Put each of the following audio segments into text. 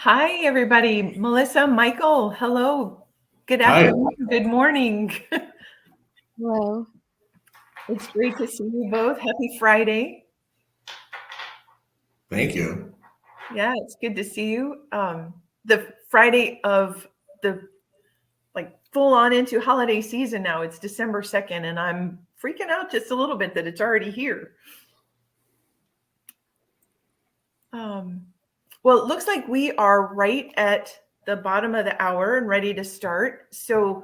Hi, everybody. Melissa, Michael, hello. Good Hi, afternoon. Good morning. Hello. It's great to see you both. Happy Friday. thank you. Yeah, it's good to see you. The Friday of the full on into holiday season now. It's December 2nd, and I'm freaking out just a little bit that it's already here. Well, it looks like we are right at the bottom of the hour and ready to start. So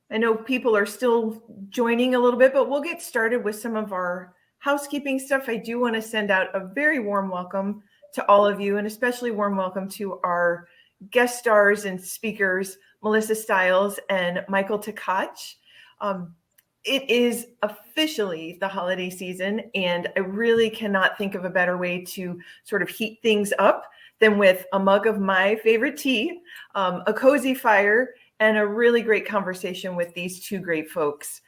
I know people are still joining a little bit, but we'll get started with some of our housekeeping stuff. I do want to send out a very warm welcome to all of you, and especially warm welcome to our guest stars and speakers, Melissa Stiles and Michael Tkach. It is officially the holiday season, and I really cannot think of a better way to sort of heat things up than with a mug of my favorite tea, a cozy fire, and a really great conversation with these two great folks.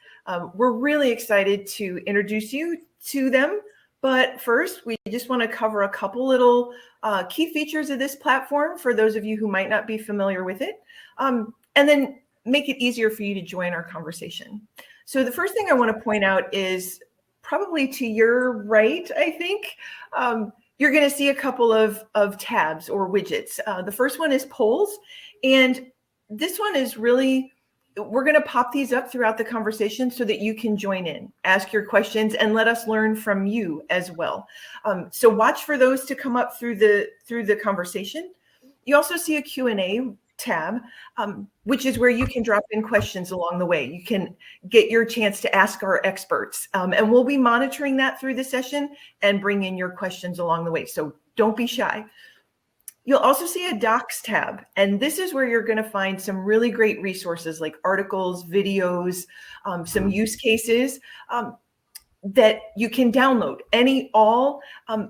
We're really excited to introduce you to them. But first, we just want to cover a couple little key features of this platform for those of you who might not be familiar with it, and then make it easier for you to join our conversation. So the first thing I want to point out is probably to your right, I think. You're going to see a couple of tabs or widgets. The first one is polls. And this one is really, we're going to pop these up throughout the conversation so that you can join in, ask your questions, and let us learn from you as well. So watch for those to come up through the conversation. You also see a Q&A tab, which is where you can drop in questions along the way. You can get your chance to ask our experts, and we'll be monitoring that through the session and bring in your questions along the way. So don't be shy. You'll also see a docs tab, and this is where you're going to find some really great resources like articles, videos, some use cases that you can download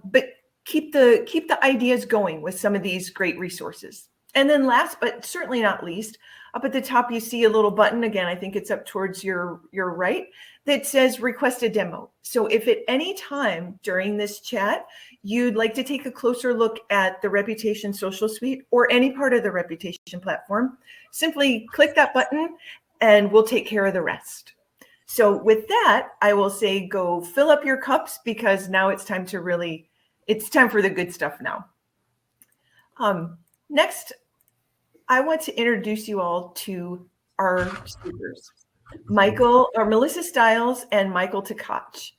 but keep the ideas going with some of these great resources. And then last, but certainly not least, up at the top, you see a little button. Again, I think it's up towards your right, that says request a demo. So if at any time during this chat, you'd like to take a closer look at the Reputation Social Suite or any part of the Reputation platform, simply click that button and we'll take care of the rest. So with that, I will say go fill up your cups, because now it's time for the good stuff now. Next, I want to introduce you all to our speakers, Melissa Stiles and Michael Tkach.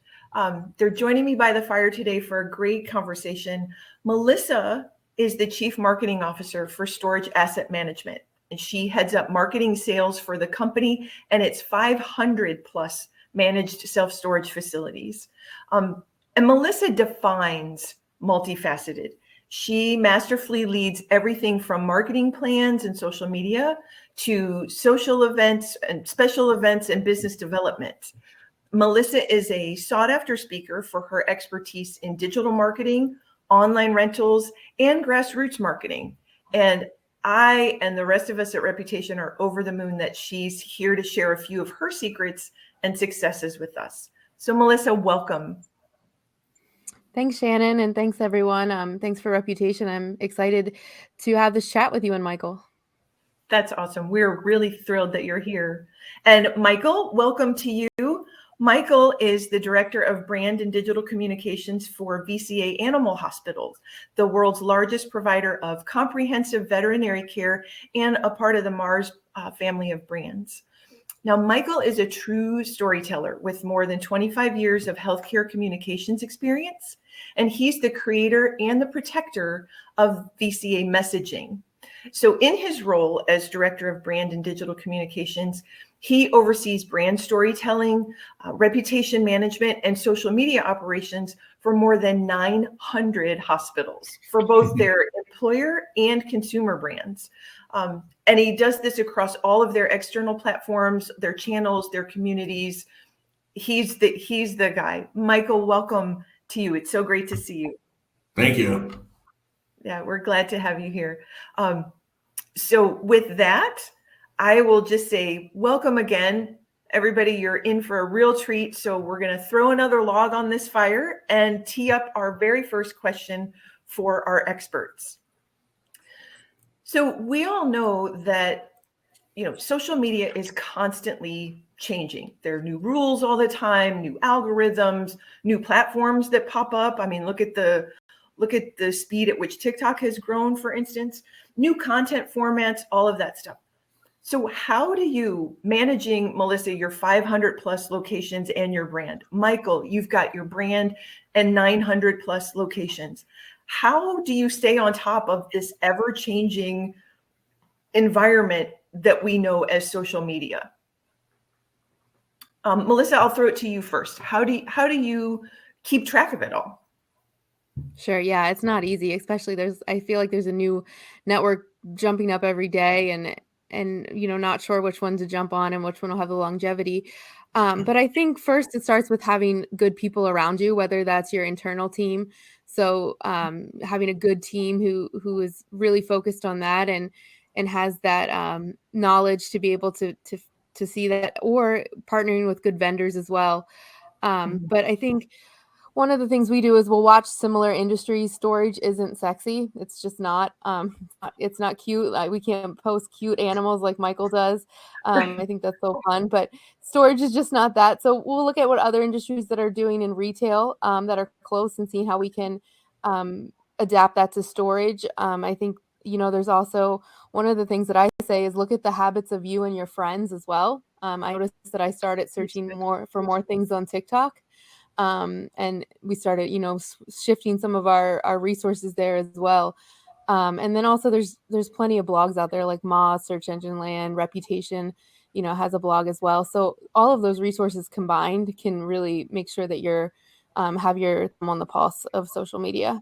They're joining me by the fire today for a great conversation. Melissa is the Chief Marketing Officer for Storage Asset Management, and she heads up marketing sales for the company and its 500 plus managed self-storage facilities. And Melissa defines multifaceted. She masterfully leads everything from marketing plans and social media to social events and special events and business development. Melissa is a sought-after speaker for her expertise in digital marketing, online rentals, and grassroots marketing. And I and the rest of us at Reputation are over the moon that she's here to share a few of her secrets and successes with us. So Melissa, welcome. Thanks, Shannon, and thanks, everyone. Thanks for Reputation. I'm excited to have this chat with you and Michael. That's awesome. We're really thrilled that you're here. And Michael, welcome to you. Michael is the Director of Brand and Digital Communications for VCA Animal Hospitals, the world's largest provider of comprehensive veterinary care and a part of the Mars family of brands. Now, Michael is a true storyteller with more than 25 years of healthcare communications experience, and he's the creator and the protector of VCA messaging. So in his role as Director of Brand and Digital Communications, he oversees brand storytelling, reputation management, and social media operations for more than 900 hospitals for both their employer and consumer brands. And he does this across all of their external platforms, their channels, their communities. He's the guy. Michael, welcome to you. It's so great to see you. Thank you. Yeah, we're glad to have you here. So with that, I will just say welcome again. Everybody, you're in for a real treat. So we're going to throw another log on this fire and tee up our very first question for our experts. So we all know that, social media is constantly changing. There are new rules all the time, new algorithms, new platforms that pop up. I mean, look at the speed at which TikTok has grown, for instance, new content formats, all of that stuff. So how do you, managing, Melissa, your 500 plus locations and your brand? Michael, you've got your brand and 900 plus locations. How do you stay on top of this ever changing environment that we know as social media? Melissa, I'll throw it to you first. How do you keep track of it all? Sure. Yeah, it's not easy, especially I feel like there's a new network jumping up every day and not sure which one to jump on and which one will have the longevity. But I think first it starts with having good people around you, whether that's your internal team. So having a good team who is really focused on that and has that knowledge to be able to see that, or partnering with good vendors as well. But I think one of the things we do is we'll watch similar industries. Storage isn't sexy. It's just not. It's not cute. We can't post cute animals like Michael does. I think that's so fun, but storage is just not that. So we'll look at what other industries that are doing in retail that are close and seeing how we can adapt that to storage. I think there's also one of the things that I say is look at the habits of you and your friends as well. I noticed that I started searching more for more things on TikTok. And we started, shifting some of our resources there as well. And then also there's plenty of blogs out there like Moz, Search Engine Land, Reputation, has a blog as well. So all of those resources combined can really make sure that you're have your thumb on the pulse of social media.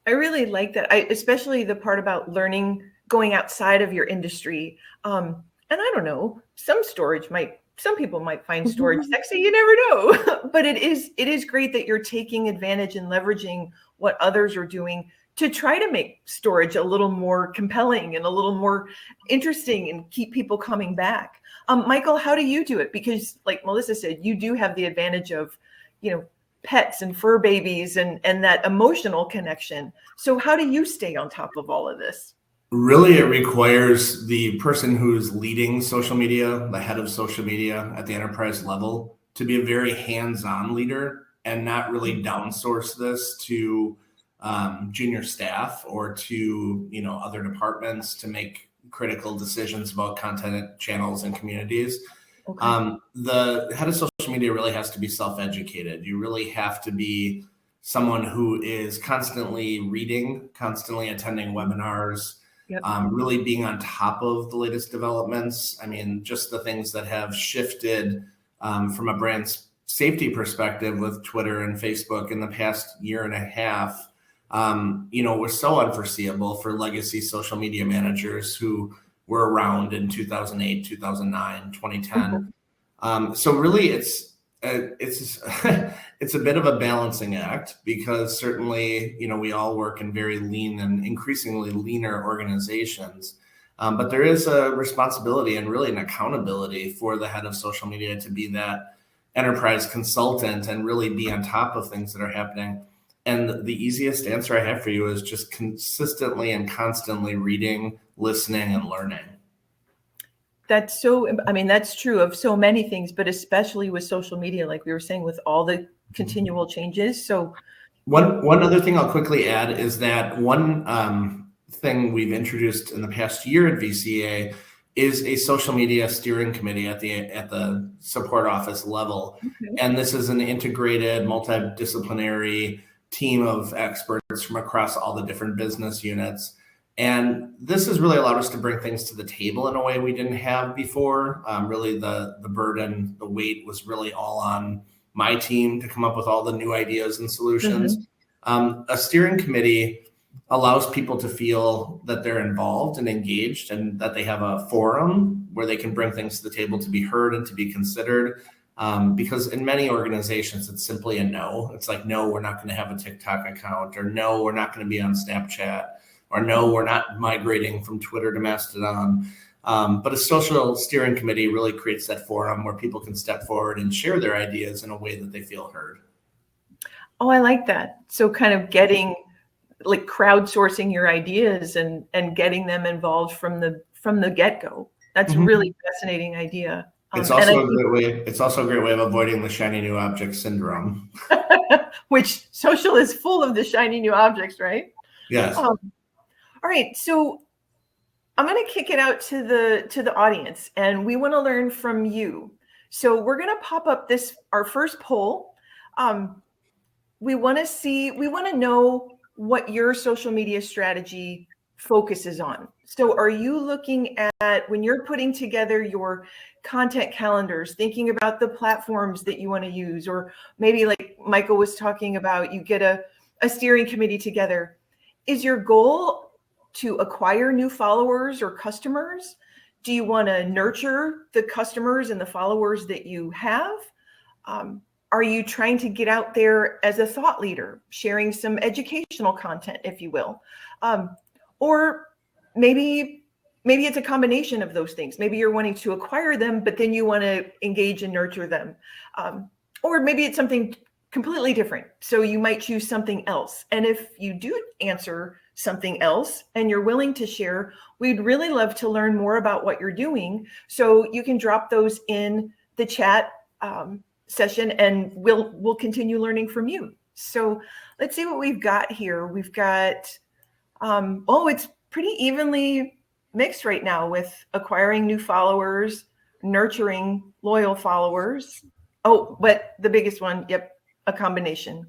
I really like that. Especially the part about learning, going outside of your industry. And I don't know, some people might find storage sexy. You never know. But it is great that you're taking advantage and leveraging what others are doing to try to make storage a little more compelling and a little more interesting and keep people coming back. Michael, how do you do it? Because like Melissa said, you do have the advantage of, pets and fur babies and that emotional connection. So how do you stay on top of all of this? Really, it requires the person who's leading social media, the head of social media at the enterprise level, to be a very hands-on leader and not really downsource this to junior staff or to other departments to make critical decisions about content channels and communities. Okay. The head of social media really has to be self-educated. You really have to be someone who is constantly reading, constantly attending webinars, Yep. really being on top of the latest developments. I mean, just the things that have shifted from a brand safety perspective with Twitter and Facebook in the past year and a half, was so unforeseeable for legacy social media managers who were around in 2008, 2009, 2010. So really it's it's a bit of a balancing act because certainly, we all work in very lean and increasingly leaner organizations. But there is a responsibility and really an accountability for the head of social media to be that enterprise consultant and really be on top of things that are happening. And the easiest answer I have for you is just consistently and constantly reading, listening, and learning. That's true of so many things, but especially with social media, like we were saying, with all the continual changes. So one other thing I'll quickly add is that one thing we've introduced in the past year at VCA is a social media steering committee at the support office level. Okay. And this is an integrated, multidisciplinary team of experts from across all the different business units. And this has really allowed us to bring things to the table in a way we didn't have before. Really, the burden, the weight was really all on my team to come up with all the new ideas and solutions. A steering committee allows people to feel that they're involved and engaged and that they have a forum where they can bring things to the table to be heard and to be considered. Because in many organizations, it's simply a no. It's like, no, we're not going to have a TikTok account, or no, we're not going to be on Snapchat, or no, we're not migrating from Twitter to Mastodon. But a social steering committee really creates that forum where people can step forward and share their ideas in a way that they feel heard. Oh, I like that. So kind of getting like crowdsourcing your ideas and getting them involved from the get-go. That's Mhm. really fascinating idea. It's And I also a think- great way. It's also a great way of avoiding the shiny new object syndrome. which social is full of the shiny new objects, right? Yes. All right, so I'm going to kick it out to the audience, and we want to learn from you. So we're going to pop up our first poll. We want to know what your social media strategy focuses on. So are you looking at, when you're putting together your content calendars, thinking about the platforms that you want to use, or maybe like Michael was talking about, you get a steering committee together. Is your goal to acquire new followers or customers? Do you want to nurture the customers and the followers that you have? Are you trying to get out there as a thought leader, sharing some educational content, if you will? Or maybe it's a combination of those things. Maybe you're wanting to acquire them, but then you want to engage and nurture them. Or maybe it's something completely different. So you might choose something else. And if you do answer something else and you're willing to share, we'd really love to learn more about what you're doing. So you can drop those in the chat session, and we'll continue learning from you. So let's see what we've got here. We've got, it's pretty evenly mixed right now with acquiring new followers, nurturing loyal followers. Oh, but the biggest one, yep, a combination.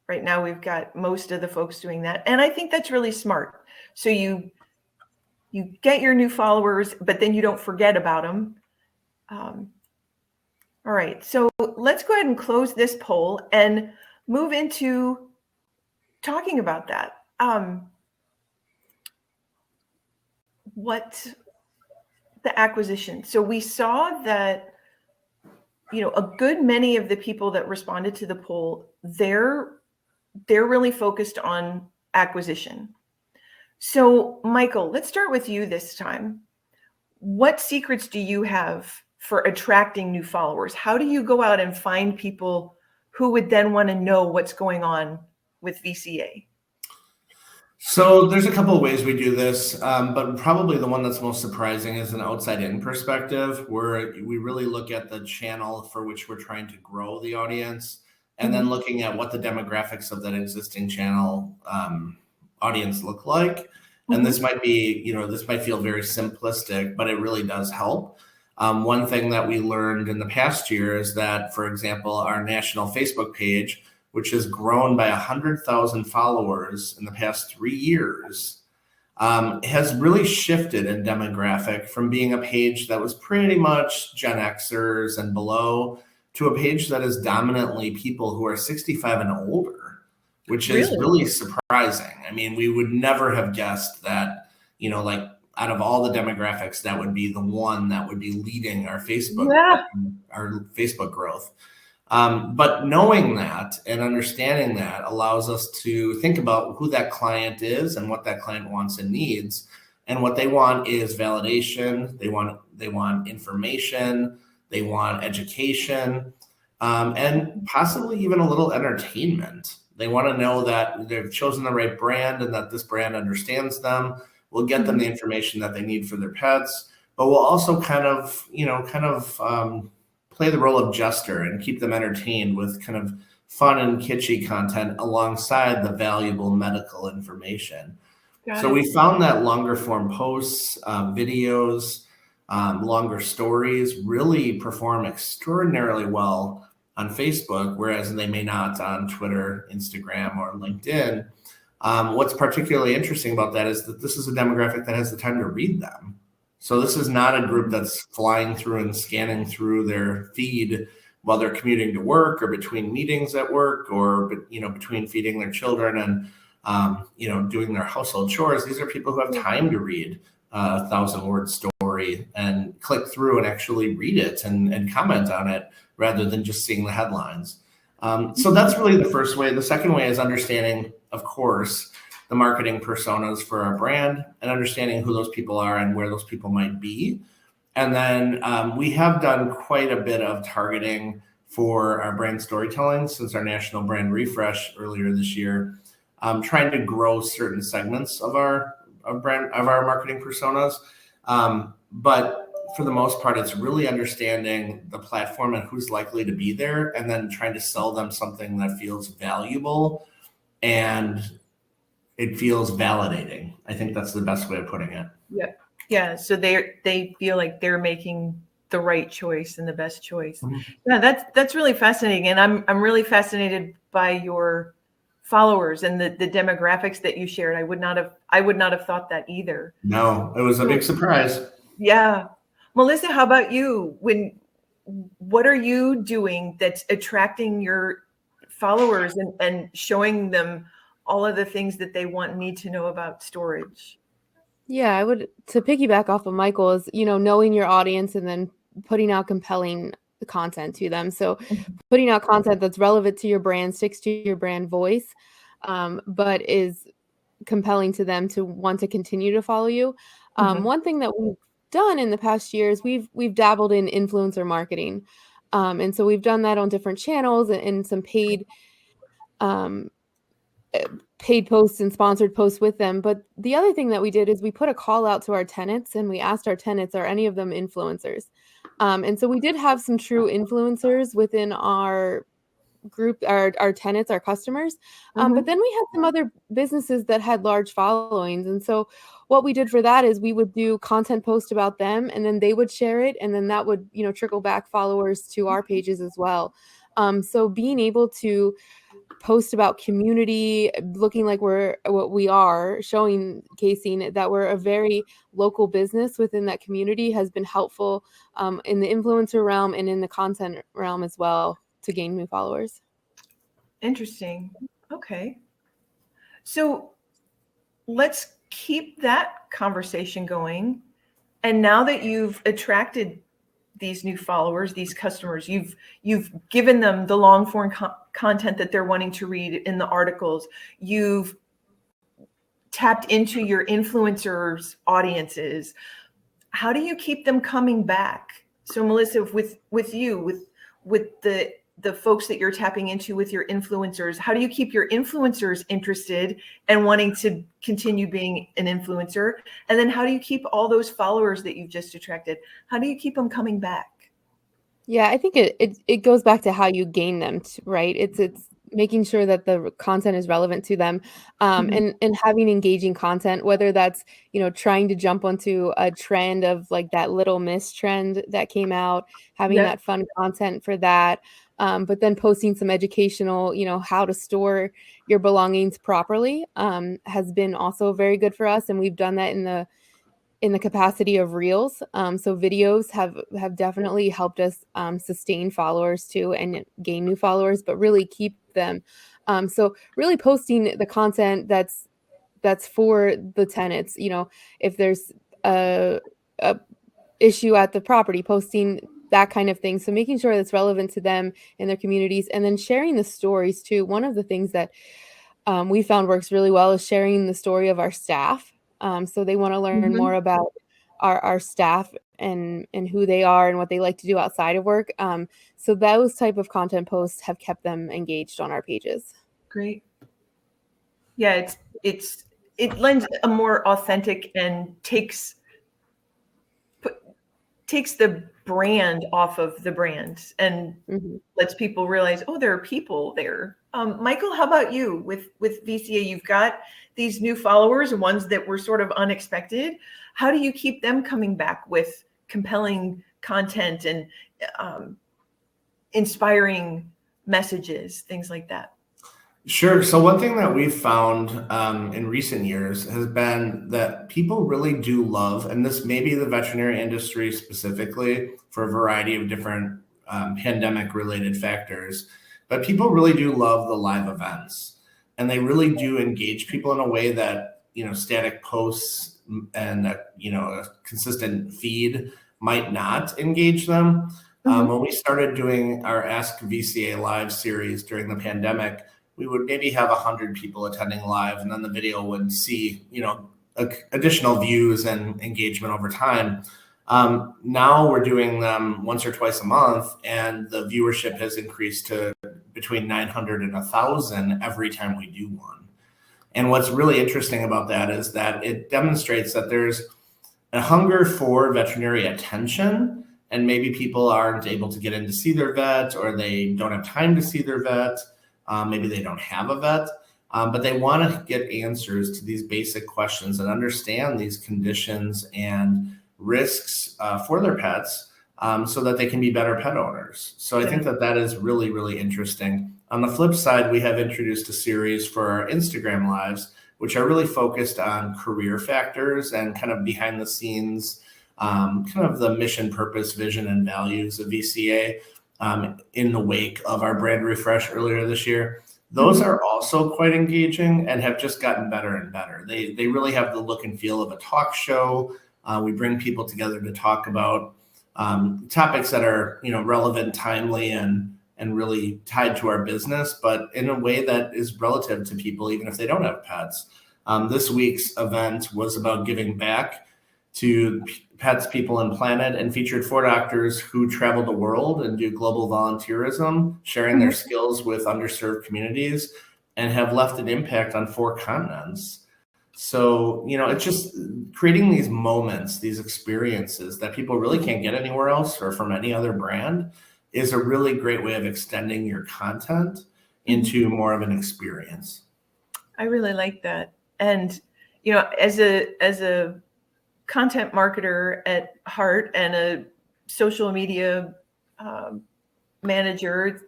Right now we've got most of the folks doing that. And I think that's really smart. So you get your new followers, but then you don't forget about them. All right, so let's go ahead and close this poll and move into talking about that. What the acquisition. So we saw that, a good many of the people that responded to the poll, they're really focused on acquisition. So Michael, let's start with you this time. What secrets do you have for attracting new followers? How do you go out and find people who would then want to know what's going on with VCA? So there's a couple of ways we do this, but probably the one that's most surprising is an outside-in perspective, where we really look at the channel for which we're trying to grow the audience, and then looking at what the demographics of that existing channel audience look like. And this might be, this might feel very simplistic, but it really does help. One thing that we learned in the past year is that, for example, our national Facebook page, which has grown by 100,000 followers in the past 3 years, has really shifted in demographic from being a page that was pretty much Gen Xers and below to a page that is dominantly people who are 65 and older, which is really surprising. I mean, we would never have guessed that, like out of all the demographics, that would be the one that would be leading our Facebook growth. But knowing that and understanding that allows us to think about who that client is and what that client wants and needs. And what they want is validation. They want information. They want education, and possibly even a little entertainment. They want to know that they've chosen the right brand and that this brand understands them. We'll get them the information that they need for their pets, but we'll also kind of play the role of jester and keep them entertained with kind of fun and kitschy content alongside the valuable medical information. So we found that longer form posts, videos, longer stories really perform extraordinarily well on Facebook, whereas they may not on Twitter, Instagram, or LinkedIn. What's particularly interesting about that is that this is a demographic that has the time to read them. So this is not a group that's flying through and scanning through their feed while they're commuting to work or between meetings at work or between feeding their children and doing their household chores. These are people who have time to read a 1,000-word story and click through and actually read it and comment on it rather than just seeing the headlines. So that's really the first way. The second way is understanding, of course, the marketing personas for our brand and understanding who those people are and where those people might be. And then we have done quite a bit of targeting for our brand storytelling since our national brand refresh earlier this year. trying to grow certain segments of our marketing personas. But for the most part, it's really understanding the platform and who's likely to be there, and then trying to sell them something that feels valuable and it feels validating. I think that's the best way of putting it. Yeah. Yeah. So they feel like they're making the right choice and the best choice. Mm-hmm. Yeah, that's really fascinating. And I'm really fascinated by your followers and the demographics that you shared. I would not have thought that either. No, it was a big surprise. Yeah. Melissa, how about you? What are you doing that's attracting your followers and showing them all of the things that they want and need to know about storage? Yeah, I would, to piggyback off of Michael, is, knowing your audience and then putting out compelling content to them. So putting out content that's relevant to your brand, sticks to your brand voice, but is compelling to them to want to continue to follow you. One thing that we've done in the past years, we've dabbled in influencer marketing. And so we've done that on different channels and some paid posts and sponsored posts with them. But the other thing that we did is we put a call out to our tenants and we asked our tenants, are any of them influencers? And so we did have some true influencers within our group, our tenants, our customers. But then we had some other businesses that had large followings. And so what we did for that is we would do content posts about them, and then they would share it. And then that would, trickle back followers to our pages as well. So being able to post about community, looking like we're what we are, showcasing that we're a very local business within that community has been helpful in the influencer realm and in the content realm as well to gain new followers. Interesting. Okay. So let's keep that conversation going. And now that you've attracted these new followers, these customers, you've given them the long form content that they're wanting to read in the articles. You've tapped into your influencers' audiences. How do you keep them coming back? So Melissa, with you, with the folks that you're tapping into with your influencers, how do you keep your influencers interested and wanting to continue being an influencer? And then how do you keep all those followers that you've just attracted? How do you keep them coming back? Yeah, I think it goes back to how you gain them, right? It's making sure that the content is relevant to them, and having engaging content, whether that's, trying to jump onto a trend of like that Little Miss trend that came out, having that fun content for that. But then posting some educational, how to store your belongings properly, has been also very good for us. And we've done that in the capacity of reels. So videos have definitely helped us sustain followers too and gain new followers, but really keep them. So really posting the content that's for the tenants, if there's a issue at the property, posting that kind of thing. So making sure that's relevant to them in their communities, and then sharing the stories too. One of the things that we found works really well is sharing the story of our staff. So they want to learn more about our staff and who they are and what they like to do outside of work. So those type of content posts have kept them engaged on our pages. Great. Yeah, it lends a more authentic and takes the brand off of the brand and lets people realize, oh, there are people there. Michael, how about you with VCA? You've got these new followers, ones that were sort of unexpected. How do you keep them coming back with compelling content and inspiring messages, things like that? Sure. So one thing that we've found in recent years has been that people really do love, and this may be the veterinary industry specifically for a variety of different pandemic-related factors, but people really do love the live events, and they really do engage people in a way that, static posts and a consistent feed might not engage them. When we started doing our Ask VCA Live series during the pandemic, we would maybe have 100 people attending live, and then the video would see, additional views and engagement over time. Now we're doing them once or twice a month, and the viewership has increased to between 900 and 1,000 every time we do one. And what's really interesting about that is that it demonstrates that there's a hunger for veterinary attention, and maybe people aren't able to get in to see their vet, or they don't have time to see their vet. Maybe they don't have a vet, but they want to get answers to these basic questions and understand these conditions and risks for their pets, so that they can be better pet owners. So I think that is really, really interesting. On the flip side, we have introduced a series for our Instagram lives, which are really focused on career factors and kind of behind the scenes, kind of the mission, purpose, vision, and values of VCA in the wake of our brand refresh earlier this year. Those are also quite engaging and have just gotten better and better. They really have the look and feel of a talk show. We bring people together to talk about topics that are, relevant, timely, and really tied to our business, but in a way that is relative to people, even if they don't have pets. This week's event was about giving back to pets, people, and planet, and featured 4 doctors who travel the world and do global volunteerism, sharing their skills with underserved communities, and have left an impact on 4 continents. So, it's just creating these moments, these experiences that people really can't get anywhere else or from any other brand is a really great way of extending your content into more of an experience. I really like that. And, as a content marketer at heart and a social media manager,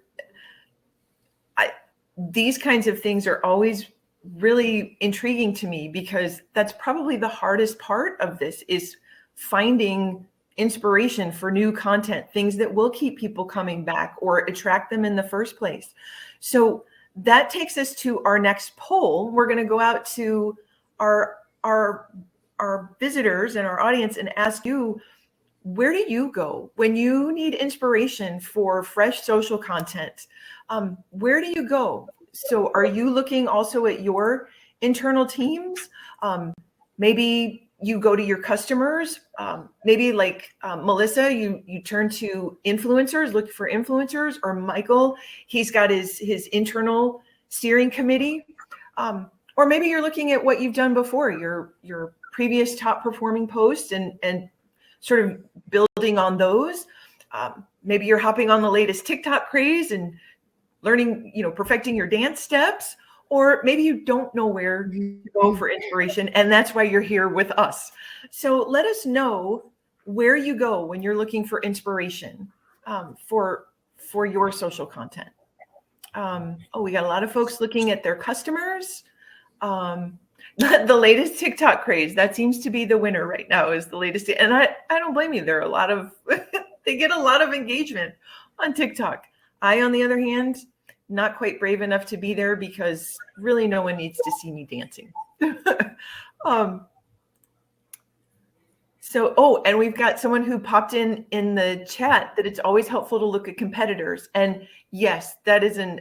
these kinds of things are always really intriguing to me, because that's probably the hardest part of this, is finding inspiration for new content, things that will keep people coming back or attract them in the first place. So that takes us to our next poll. We're going to go out to our visitors and our audience and ask you, where do you go when you need inspiration for fresh social content? Where do you go? So are you looking also at your internal teams? Maybe you go to your customers. Maybe like Melissa, you turn to influencers, look for influencers, or Michael, he's got his internal steering committee. Or maybe you're looking at what you've done before, your previous top performing posts and sort of building on those. Maybe you're hopping on the latest TikTok craze and learning, perfecting your dance steps. Or maybe you don't know where to go for inspiration, and that's why you're here with us. So let us know where you go when you're looking for inspiration for your social content. We got a lot of folks looking at their customers. The latest TikTok craze, that seems to be the winner right now, is the latest. And I don't blame you. There are a lot of, they get a lot of engagement on TikTok. I, on the other hand, not quite brave enough to be there, because really no one needs to see me dancing. And we've got someone who popped in the chat that it's always helpful to look at competitors. And yes, that's an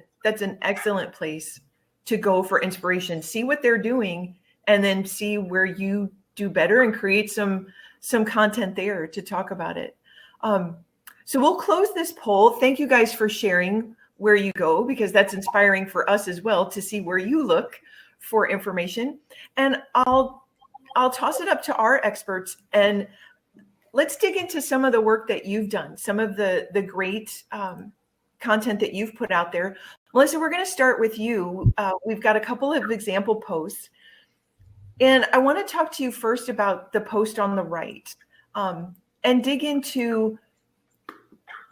excellent place to go for inspiration. See what they're doing, and then see where you do better and create some content there to talk about it. So we'll close this poll. Thank you guys for sharing where you go, because that's inspiring for us as well to see where you look for information. And I'll toss it up to our experts, and let's dig into some of the work that you've done, some of the great content that you've put out there. Melissa, we're going to start with you. We've got a couple of example posts, and I want to talk to you first about the post on the right, and dig into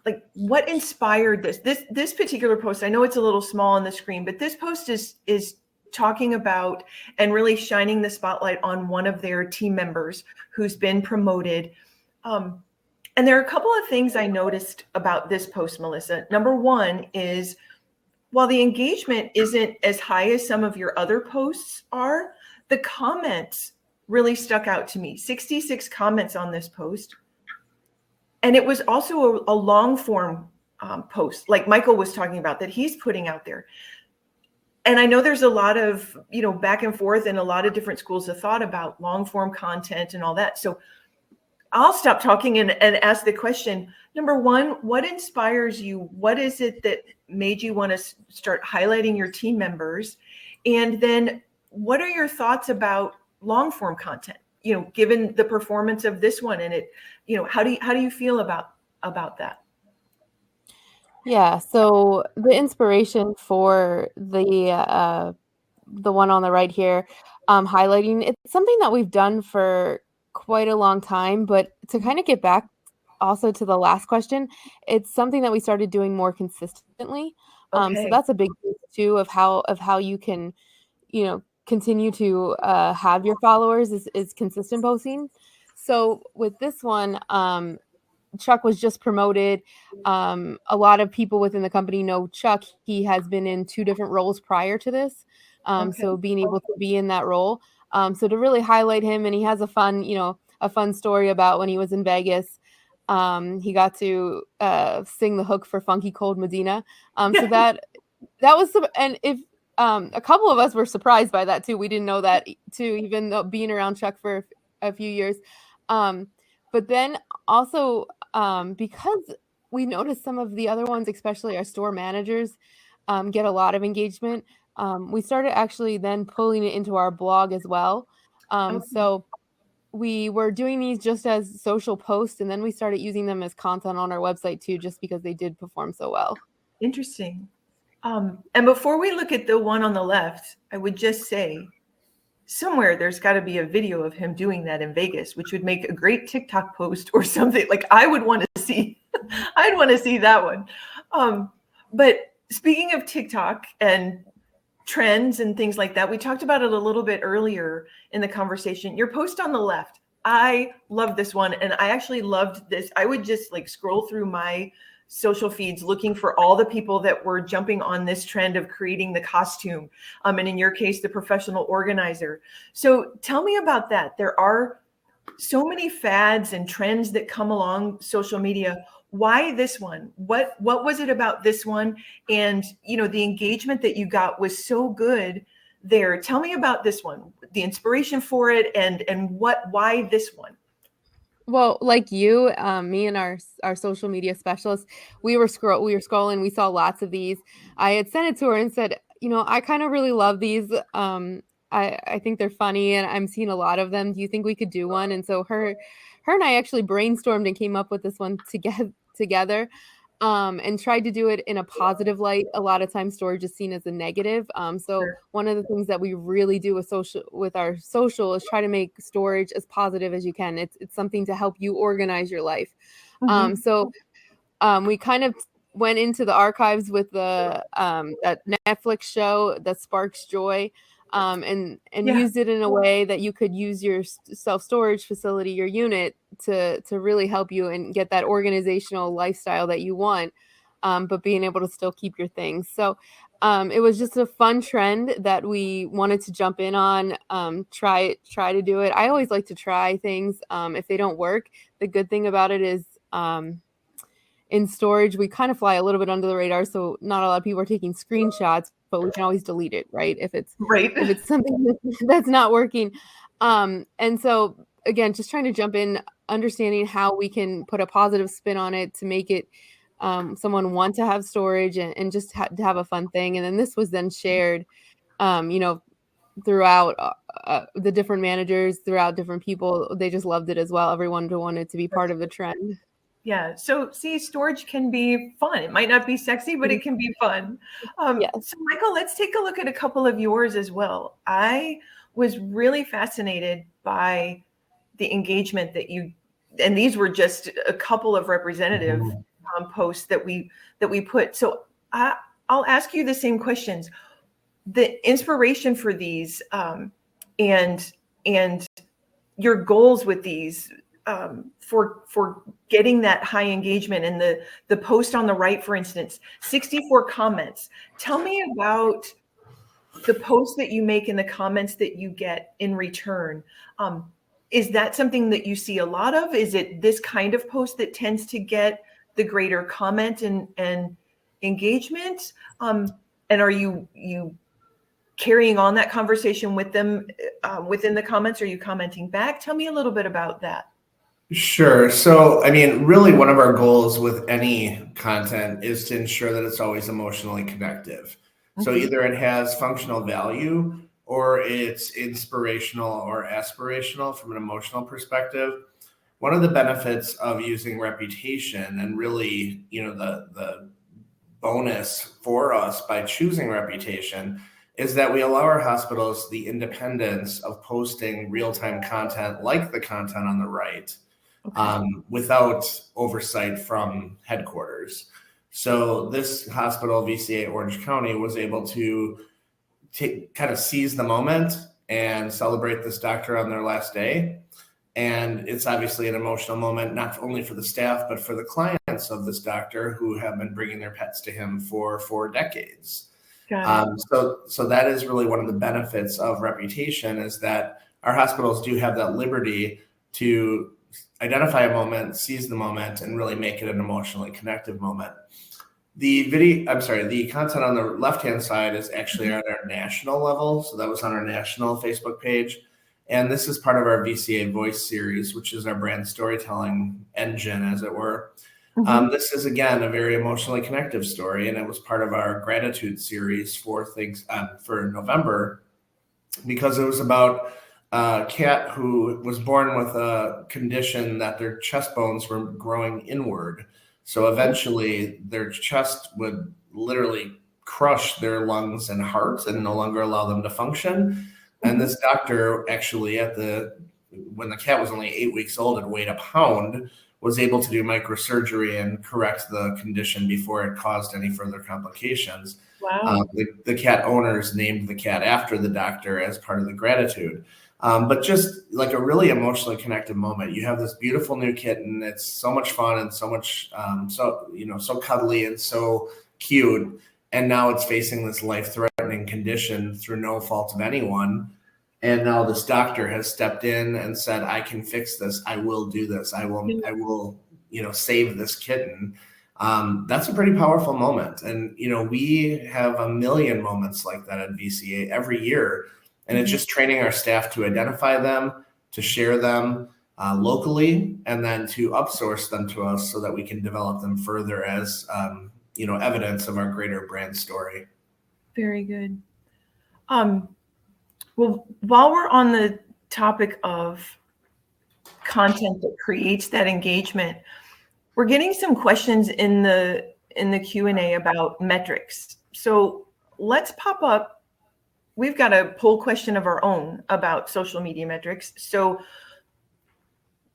like what inspired this particular post. I know it's a little small on the screen, but this post is talking about and really shining the spotlight on one of their team members who's been promoted. And there are a couple of things I noticed about this post, Melissa. Number one is, while the engagement isn't as high as some of your other posts are, the comments really stuck out to me. 66 comments on this post. And it was also a long form post, like Michael was talking about, that he's putting out there. And I know there's a lot of, back and forth and a lot of different schools of thought about long form content and all that. So I'll stop talking and ask the question. Number one, what inspires you? What is it that made you want to start highlighting your team members? And then what are your thoughts about long form content? Given the performance of this one, and it, how do you feel about that? Yeah, so the inspiration for the one on the right here, highlighting, it's something that we've done for quite a long time, but to kind of get back also to the last question, it's something that we started doing more consistently. So Okay. that's a big piece too of how you can, continue to have your followers is consistent posting. So with this one, Chuck was just promoted. A lot of people within the company know Chuck. He has been in 2 different roles prior to this. Okay. So being able to be in that role. So to really highlight him, and he has a fun story about when he was in Vegas. He got to sing the hook for Funky Cold Medina. So that was and if a couple of us were surprised by that too. We didn't know that too, even though being around Chuck for a few years. But then also because we noticed some of the other ones, especially our store managers, get a lot of engagement. We started actually then pulling it into our blog as well. Okay. So we were doing these just as social posts, and then we started using them as content on our website too, just because they did perform so well. Interesting. And before we look at the one on the left, I would just say somewhere there's got to be a video of him doing that in Vegas, which would make a great TikTok post or something. Like I would want to see, I'd want to see that one. But speaking of TikTok and trends and things like that, we talked about it a little bit earlier in the conversation. Your post on the left, I love this one. And I actually loved this. I would just like scroll through my social feeds looking for all the people that were jumping on this trend of creating the costume. And in your case, the professional organizer. So tell me about that. There are so many fads and trends that come along social media. Why this one? What was it about this one? And the engagement that you got was so good there. Tell me about this one, the inspiration for it, and why this one? Well, like you, me and our social media specialist, we were scrolling, we saw lots of these. I had sent it to her and said, I kind of really love these. I think they're funny, and I'm seeing a lot of them. Do you think we could do one? And so her and I actually brainstormed and came up with this one together. And tried to do it in a positive light. A lot of times storage is seen as a negative. So one of the things that we really do with our social is try to make storage as positive as you can. It's something to help you organize your life. So we kind of went into the archives with that Netflix show that sparks joy. And used it in a way that you could use your self-storage facility, your unit, to really help you and get that organizational lifestyle that you want, but being able to still keep your things. So it was just a fun trend that we wanted to jump in on, try to do it. I always like to try things. If they don't work, the good thing about it is in storage, we kind of fly a little bit under the radar, so not a lot of people are taking screenshots, but we can always delete it, right? If it's something that's not working. And so again, just trying to jump in, understanding how we can put a positive spin on it to make it someone want to have storage and just to have a fun thing. And then this was then shared, throughout the different managers, throughout different people. They just loved it as well. Everyone wanted to be part of the trend. Yeah. So see, storage can be fun. It might not be sexy, but it can be fun. Yes. So Michael, let's take a look at a couple of yours as well. I was really fascinated by the engagement that and these were just a couple of representative posts that we put. So I'll ask you the same questions. The inspiration for these and your goals with these, for getting that high engagement. And the post on the right, for instance, 64 comments. Tell me about the posts that you make and the comments that you get in return. Is that something that you see a lot of? Is it this kind of post that tends to get the greater comment and engagement? And are you carrying on that conversation with them within the comments? Are you commenting back? Tell me a little bit about that. Sure. So, I mean, really one of our goals with any content is to ensure that it's always emotionally connective. So either it has functional value or it's inspirational or aspirational from an emotional perspective. One of the benefits of using reputation, and really, the bonus for us by choosing reputation, is that we allow our hospitals the independence of posting real-time content like the content on the right, without oversight from headquarters. So this hospital, VCA Orange County, was able to kind of seize the moment and celebrate this doctor on their last day. And it's obviously an emotional moment, not only for the staff, but for the clients of this doctor who have been bringing their pets to him for 4 decades. So that is really one of the benefits of reputation, is that our hospitals do have that liberty to identify a moment, seize the moment, and really make it an emotionally connective moment. The content on the left-hand side is actually at our national level. So that was on our national Facebook page. And this is part of our VCA Voice series, which is our brand storytelling engine, as it were. This is, again, a very emotionally connective story, and it was part of our gratitude series for November, because it was about a cat who was born with a condition that their chest bones were growing inward. So eventually their chest would literally crush their lungs and heart and no longer allow them to function. And this doctor actually, when the cat was only 8 weeks old and weighed a pound, was able to do microsurgery and correct the condition before it caused any further complications. Wow. The cat owners named the cat after the doctor as part of the gratitude. But just like a really emotionally connected moment. You have this beautiful new kitten. It's so much fun and so much, so cuddly and so cute. And now it's facing this life-threatening condition through no fault of anyone. And now this doctor has stepped in and said, I can fix this. I will do this. I will, save this kitten. That's a pretty powerful moment. And, we have a million moments like that at VCA every year. And it's just training our staff to identify them, to share them locally, and then to upsource them to us so that we can develop them further as, evidence of our greater brand story. Very good. Well, while we're on the topic of content that creates that engagement, we're getting some questions in the Q&A about metrics. So let's pop up. We've got a poll question of our own about social media metrics. So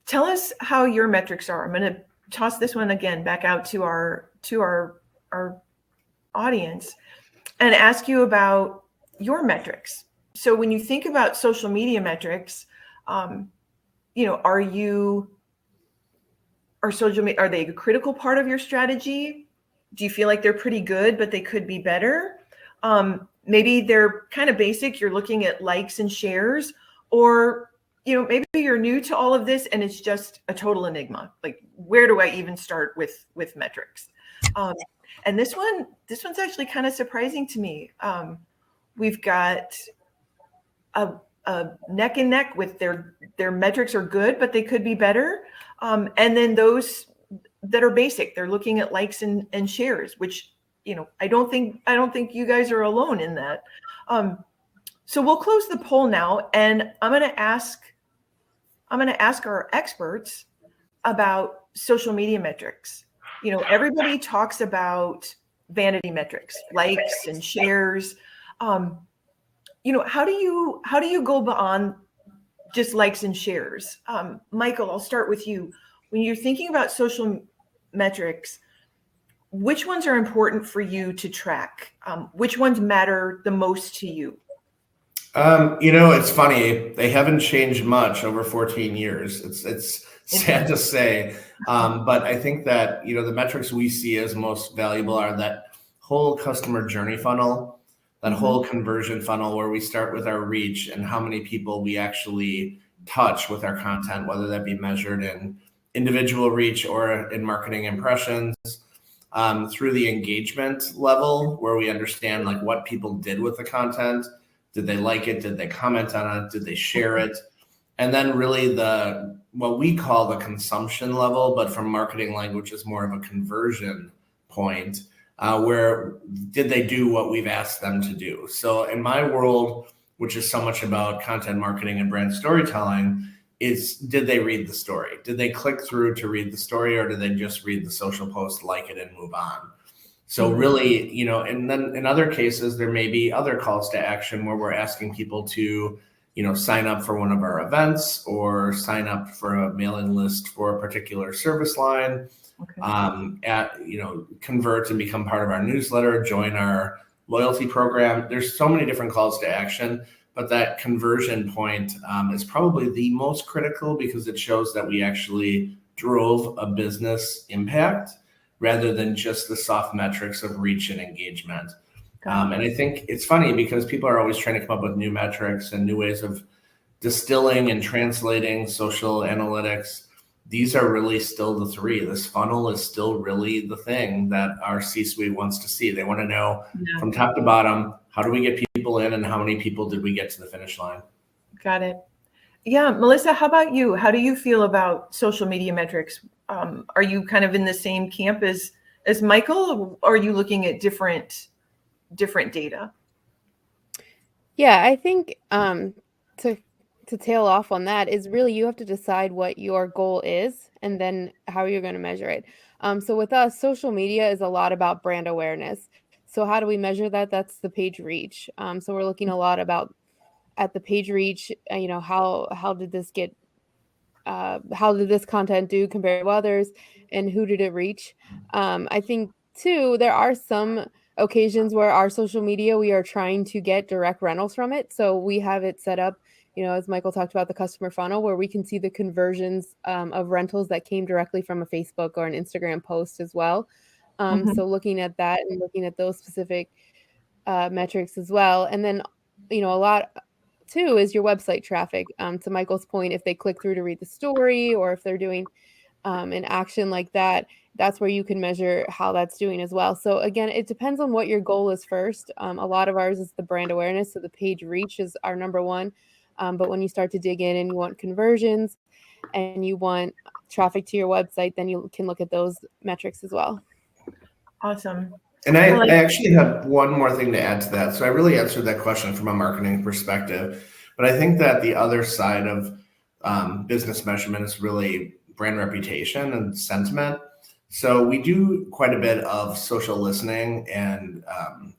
tell us how your metrics are. I'm going to toss this one again back out to our audience and ask you about your metrics. So when you think about social media metrics, are they a critical part of your strategy? Do you feel like they're pretty good, but they could be better? Maybe they're kind of basic. You're looking at likes and shares, or, maybe you're new to all of this and it's just a total enigma. Like, where do I even start with metrics? And this one's actually kind of surprising to me. We've got a neck and neck with their metrics are good, but they could be better. And then those that are basic, they're looking at likes and shares, which, I don't think you guys are alone in that. So we'll close the poll now, and I'm going to ask our experts about social media metrics. Everybody talks about vanity metrics, likes and shares. How do you go beyond just likes and shares? Michael, I'll start with you. When you're thinking about social metrics, which ones are important for you to track? Which ones matter the most to you? It's funny. They haven't changed much over 14 years. It's sad to say. But I think that, the metrics we see as most valuable are that whole customer journey funnel, that whole conversion funnel where we start with our reach and how many people we actually touch with our content, whether that be measured in individual reach or in marketing impressions, through the engagement level where we understand like what people did with the content. Did they like it? Did they comment on it? Did they share it? And then really what we call the consumption level, but from marketing language is more of a conversion point, where did they do what we've asked them to do? So in my world, which is so much about content marketing and brand storytelling, is did they read the story? Did they click through to read the story, or did they just read the social post, like it, and move on? So really, and then in other cases, there may be other calls to action where we're asking people to, sign up for one of our events or sign up for a mailing list for a particular service line, convert and become part of our newsletter, join our loyalty program. There's so many different calls to action, but that conversion point is probably the most critical because it shows that we actually drove a business impact rather than just the soft metrics of reach and engagement. And I think it's funny because people are always trying to come up with new metrics and new ways of distilling and translating social analytics. These are really still the three. This funnel is still really the thing that our C-suite wants to see. They want to know from top to bottom, how do we get people in and how many people did we get to the finish line? Got it. Yeah. Melissa, how about you? How do you feel about social media metrics? Are you kind of in the same camp as Michael, or are you looking at different data? Yeah, I think to tail off on that is really you have to decide what your goal is and then how you're going to measure it. So with us, social media is a lot about brand awareness. So how do we measure that? That's the page reach. So we're looking a lot at the page reach. How did this get? How did this content do compared to others, and who did it reach? I think too, there are some occasions where our social media, we are trying to get direct rentals from it. So we have it set up, as Michael talked about, the customer funnel, where we can see the conversions of rentals that came directly from a Facebook or an Instagram post as well. So looking at that and looking at those specific metrics as well. And then, a lot too is your website traffic. To Michael's point, if they click through to read the story or if they're doing an action like that, that's where you can measure how that's doing as well. So again, it depends on what your goal is first. A lot of ours is the brand awareness. So the page reach is our number one. But when you start to dig in and you want conversions and you want traffic to your website, then you can look at those metrics as well. Awesome. And I actually have one more thing to add to that. So I really answered that question from a marketing perspective, but I think that the other side of business measurement is really brand reputation and sentiment. So we do quite a bit of social listening, and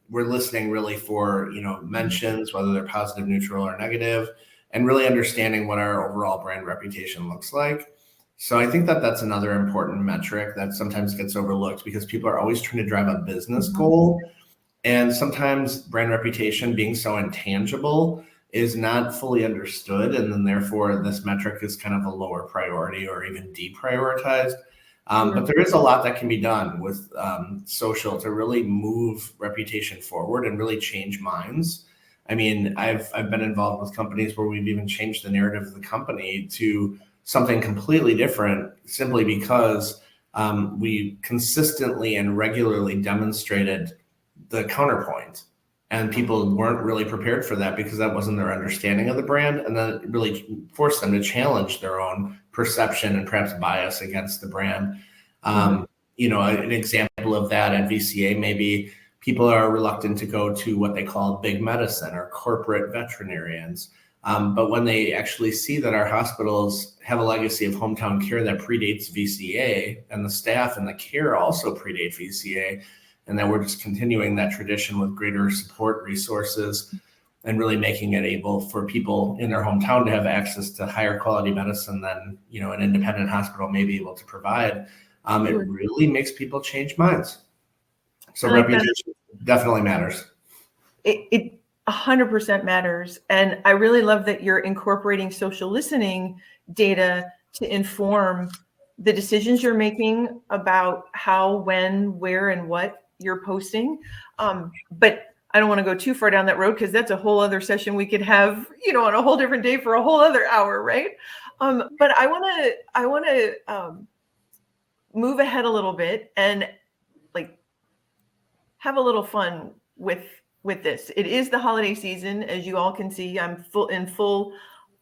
we're listening really for, mentions, whether they're positive, neutral, or negative, and really understanding what our overall brand reputation looks like. So I think that that's another important metric that sometimes gets overlooked because people are always trying to drive a business goal. And sometimes brand reputation being so intangible is not fully understood. And then therefore this metric is kind of a lower priority or even deprioritized. But there is a lot that can be done with social to really move reputation forward and really change minds. I mean, I've been involved with companies where we've even changed the narrative of the company to something completely different simply because we consistently and regularly demonstrated the counterpoint, and people weren't really prepared for that because that wasn't their understanding of the brand, and then it really forced them to challenge their own perception and perhaps bias against the brand. An example of that at VCA, maybe people are reluctant to go to what they call big medicine or corporate veterinarians. But when they actually see that our hospitals have a legacy of hometown care that predates VCA, and the staff and the care also predate VCA, and that we're just continuing that tradition with greater support resources and really making it able for people in their hometown to have access to higher quality medicine than an independent hospital may be able to provide, it really makes people change minds. So reputation definitely matters. It 100% matters. And I really love that you're incorporating social listening data to inform the decisions you're making about how, when, where, and what you're posting. But I don't want to go too far down that road because that's a whole other session we could have, on a whole different day for a whole other hour, right? But I want to move ahead a little bit and have a little fun with this. It is the holiday season, as you all can see. I'm full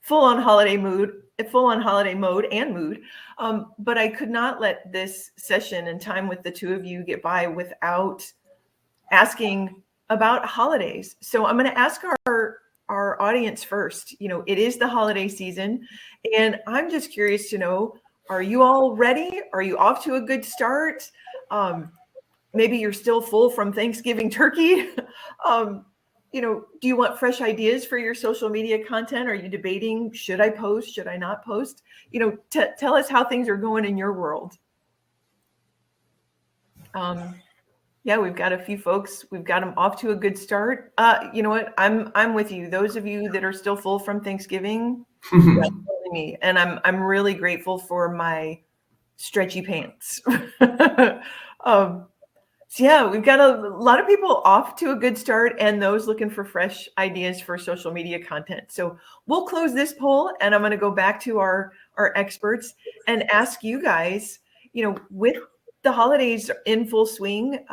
on holiday mood, and mood. But I could not let this session and time with the two of you get by without asking about holidays. So I'm going to ask our audience first. It is the holiday season, and I'm just curious to know, are you all ready? Are you off to a good start? Maybe you're still full from Thanksgiving turkey. Do you want fresh ideas for your social media content? Are you debating, should I post? Should I not post? Tell us how things are going in your world. Yeah, we've got a few folks. We've got them off to a good start. You know what? I'm with you. Those of you that are still full from Thanksgiving, that's really me. And I'm really grateful for my stretchy pants. So yeah, we've got a lot of people off to a good start, and those looking for fresh ideas for social media content. So we'll close this poll, and I'm going to go back to our experts and ask you guys, with the holidays in full swing,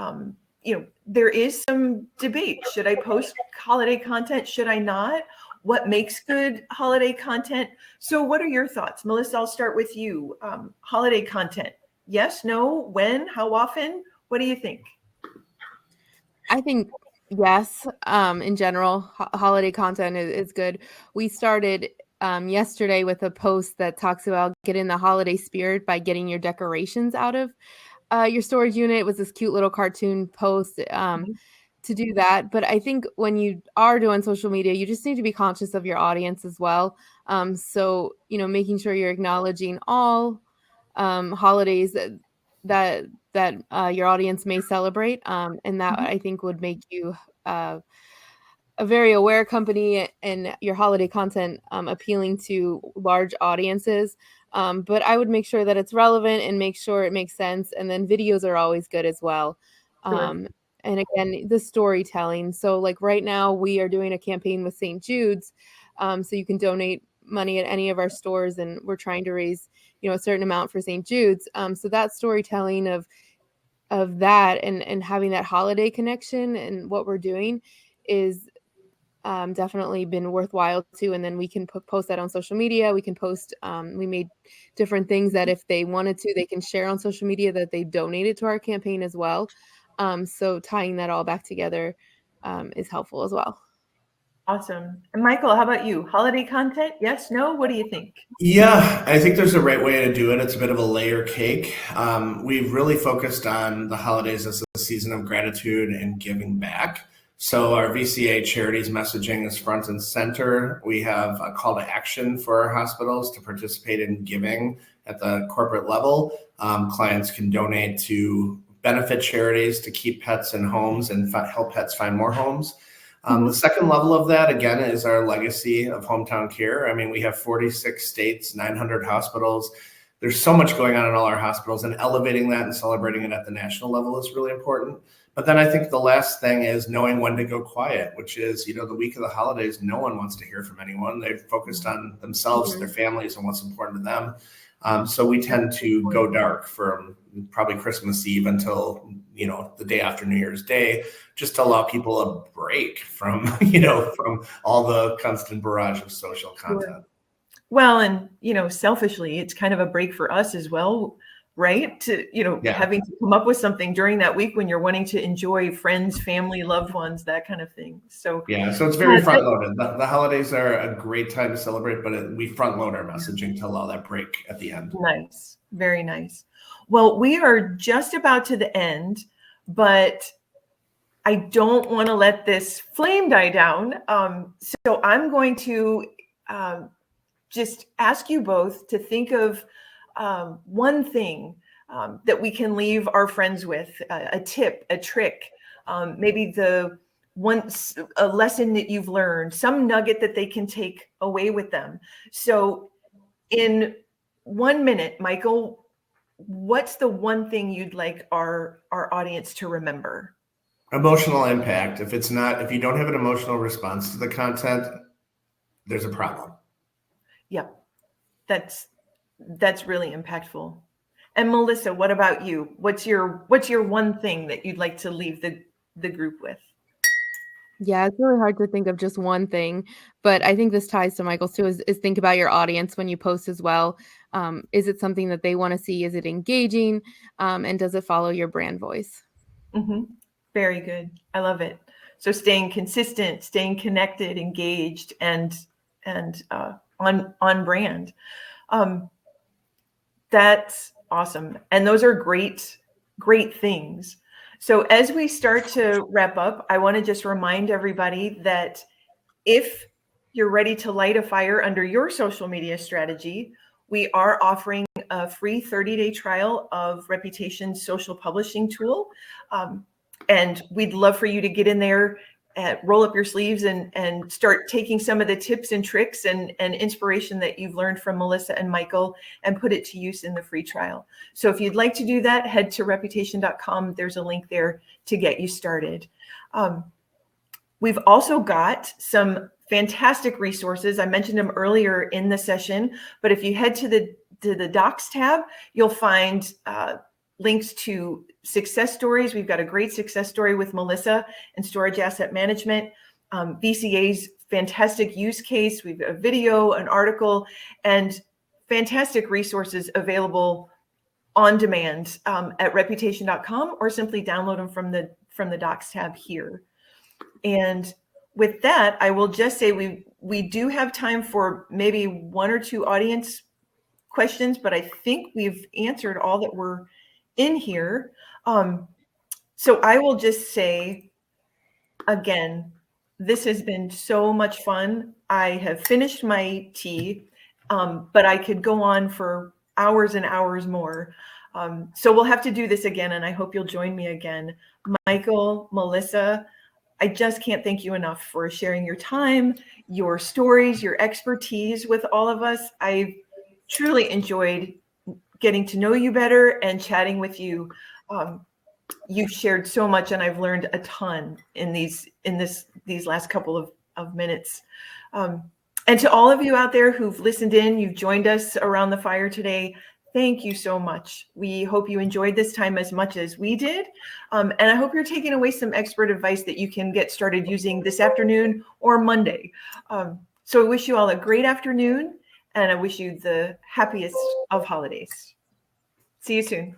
there is some debate. Should I post holiday content? Should I not? What makes good holiday content? So what are your thoughts? Melissa, I'll start with you. Holiday content. Yes, no, when, how often? What do you think? I think yes. In general, holiday content is good. We started yesterday with a post that talks about getting the holiday spirit by getting your decorations out of your storage unit. It was this cute little cartoon post to do that. But I think when you are doing social media, you just need to be conscious of your audience as well. So, making sure you're acknowledging all holidays that your audience may celebrate, and that I think would make you a very aware company and your holiday content appealing to large audiences. But I would make sure that it's relevant and make sure it makes sense. And then videos are always good as well. Sure. And again, the storytelling. So like right now we are doing a campaign with St. Jude's. So you can donate money at any of our stores, and we're trying to raise, a certain amount for St. Jude's. So that storytelling of that and having that holiday connection and what we're doing is definitely been worthwhile too. And then we can post that on social media. We can post, we made different things that if they wanted to, they can share on social media that they donated to our campaign as well. So tying that all back together is helpful as well. Awesome. And Michael, how about you? Holiday content? Yes, no? What do you think? Yeah, I think there's a right way to do it. It's a bit of a layer cake. We've really focused on the holidays as a season of gratitude and giving back. So our VCA charities messaging is front and center. We have a call to action for our hospitals to participate in giving at the corporate level. Clients can donate to benefit charities to keep pets in homes and help pets find more homes. The second level of that, again, is our legacy of hometown care. I mean, we have 46 states, 900 hospitals. There's so much going on in all our hospitals, and elevating that and celebrating it at the national level is really important. But then I think the last thing is knowing when to go quiet, which is, the week of the holidays, no one wants to hear from anyone. They've focused on themselves, their families, and what's important to them. So we tend to go dark from probably Christmas Eve until, the day after New Year's Day, just to allow people a break from, from all the constant barrage of social content. Sure. Well, and, selfishly, it's kind of a break for us as well, right? To, having to come up with something during that week when you're wanting to enjoy friends, family, loved ones, that kind of thing. So so it's very front loaded. The holidays are a great time to celebrate, but we front load our messaging to allow that break at the end. Nice. Very nice. Well, we are just about to the end, but I don't want to let this flame die down. So I'm going to just ask you both to think of one thing that we can leave our friends with, a tip, a trick, maybe a lesson that you've learned, some nugget that they can take away with them. So in 1 minute, Michael, what's the one thing you'd like our audience to remember? Emotional impact. If you don't have an emotional response to the content, there's a problem. Yeah, that's really impactful. And Melissa, what about you? What's your one thing that you'd like to leave the group with? Yeah, it's really hard to think of just one thing, but I think this ties to Michael's too, is think about your audience when you post as well. Is it something that they want to see? Is it engaging? And does it follow your brand voice? Mm-hmm. Very good. I love it. So staying consistent, staying connected, engaged, and on brand. That's awesome. And those are great things. So as we start to wrap up, I want to just remind everybody that if you're ready to light a fire under your social media strategy, we are offering a free 30-day trial of Reputation's social publishing tool. And we'd love for you to get in there, roll up your sleeves and start taking some of the tips and tricks and inspiration that you've learned from Melissa and Michael and put it to use in the free trial. So if you'd like to do that, head to reputation.com. There's a link there to get you started. We've also got some fantastic resources. I mentioned them earlier in the session, but if you head to the Docs tab, you'll find links to success stories. We've got a great success story with Melissa in storage asset management, VCA's fantastic use case. We've got a video, an article, and fantastic resources available on demand at reputation.com, or simply download them from the Docs tab here. And with that, I will just say we do have time for maybe one or two audience questions, but I think we've answered all that were in here. So I will just say, again, this has been so much fun. I have finished my tea, but I could go on for hours and hours more. So we'll have to do this again, and I hope you'll join me again. Michael, Melissa, I just can't thank you enough for sharing your time, your stories, your expertise with all of us. I truly enjoyed getting to know you better and chatting with you. You've shared so much, and I've learned a ton in these last couple of minutes. And to all of you out there who've listened in, you've joined us around the fire today, thank you so much. We hope you enjoyed this time as much as we did. And I hope you're taking away some expert advice that you can get started using this afternoon or Monday. So I wish you all a great afternoon, and I wish you the happiest of holidays. See you soon.